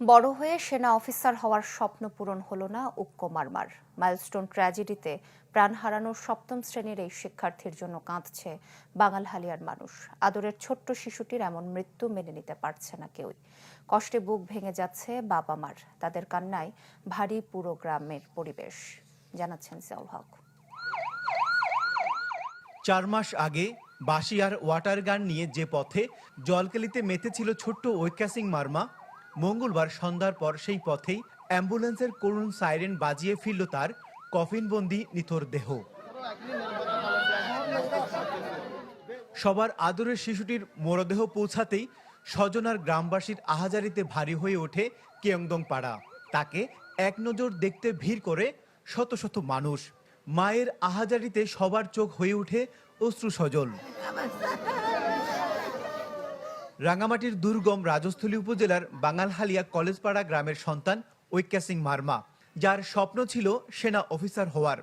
বড় হয়ে সেনা অফিসার হওয়ার স্বপ্ন পূরণ হলো না উক্কো মারমার। মাইলস্টোন ট্র্যাজেডিতে প্রাণ হারানোর সপ্তম শ্রেণীর এই শিক্ষার্থীর জন্য কাঁদছে বাঙালহালিয়ার মানুষ। আদরের ছোট্ট শিশুটির এমন মৃত্যু মেনে নিতে পারছে না কেউই। কষ্টে বুক ভেঙে যাচ্ছে বাবা মার। তাদের কান্নায় ভারী পুরো গ্রামের পরিবেশ, জানাচ্ছেন জিয়াউল হক। 4 মাস আগে বাঁশিয়ার ওয়াটার গান নিয়ে যে পথে জলকেলিতে মেতেছিল ছোট্ট ঐক্যাসিং মারমা, মঙ্গলবার সন্ধ্যার পর সেই পথেই অ্যাম্বুলেন্সের করুণ সাইরেন বাজিয়ে ফিরল তার কফিনবন্দি নিথর দেহ। সবার আদরের শিশুটির মরদেহ পৌঁছাতেই স্বজন আর গ্রামবাসীর আহাজারিতে ভারী হয়ে ওঠে কেয়ংদং পাড়া। তাকে এক নজর দেখতে ভিড় করে শত শত মানুষ। মায়ের আহাজারিতে সবার চোখ হয়ে ওঠে অশ্রু সজল। রাঙামাটির দুর্গম রাজস্থলী উপজেলার বাঙালহালিয়া কলেজপাড়া গ্রামের সন্তান ঐক্যাসিং মারমা, যার স্বপ্ন ছিল সেনা অফিসার হওয়ার।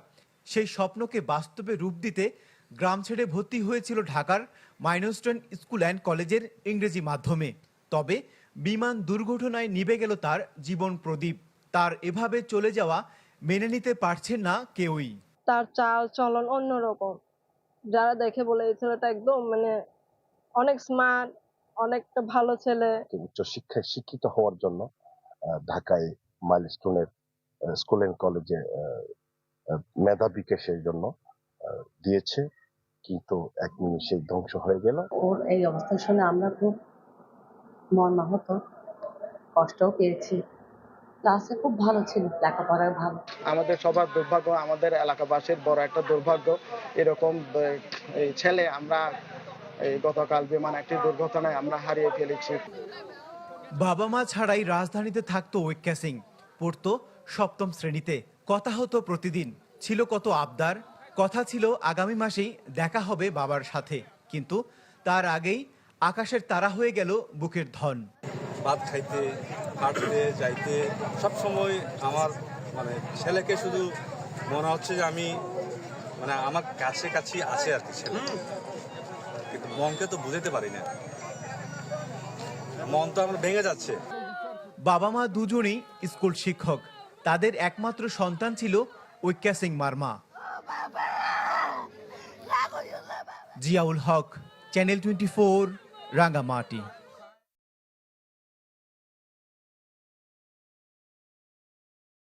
সেই স্বপ্নকে বাস্তবে রূপ দিতে গ্রাম ছেড়ে ভর্তি হয়েছিল ঢাকার মাইলস্টোন স্কুল অ্যান্ড কলেজের ইংরেজি মাধ্যমে। তবে বিমান দুর্ঘটনায় নিভে গেল তার জীবন প্রদীপ। তার এভাবে চলে যাওয়া মেনে নিতে পারছেন না কেউই। তার চাল চলন অন্যরকম। যারা দেখে বলে এই ছেলেটা একদম অনেক স্মার্ট, অনেকটা ভালো ছেলে। উচ্চ শিক্ষায় শিক্ষিত হওয়ার জন্য ঢাকায় মাইলস্টোনের স্কুল এন্ড কলেজে মেধা বিকাশের জন্য দিয়েছে, কিন্তু এক মিনিট সেই ধ্বংস হয়ে গেল। ওর এই অবস্থা শুনে আমরা খুব মর্মাহত, কষ্টও পেয়েছি। ক্লাসে খুব ভালো ছিল, লেখাপড়ায় ভালো। আমাদের সবার দুর্ভাগ্য, আমাদের এলাকাবাসীর বড় একটা দুর্ভাগ্য। এরকম ছেলে আমরা গতকাল বিমান একটি দুর্ঘটনায় আমরা হারিয়ে ফেলেছি। বাবা মা ছাড়াই রাজধানীতে থাকতো ঐক্যাসিং, পড়তো সপ্তম শ্রেণীতে। কথা হতো প্রতিদিন, ছিল কত আবদার। কথা ছিল আগামী মাসেই দেখা হবে বাবার সাথে, কিন্তু তার আগেই আকাশের তারা হয়ে গেল বুকের ধন। ভাত খাইতে, হাঁটতে যাইতে সবসময় আমার ছেলেকে শুধু মনে হচ্ছে যে আমি আমার কাছে আছে আর কি ছেলে, কিন্তু মনকে তো বুঝাতে পারি না, মন তো আমার ভেঙে যাচ্ছে। বাবা মা দুজনেই স্কুল শিক্ষক, তাদের একমাত্র সন্তান ছিল ঐক্যাসিং মারমা। জিয়াউল হক, চ্যানেল 24, রাঙ্গামাটি।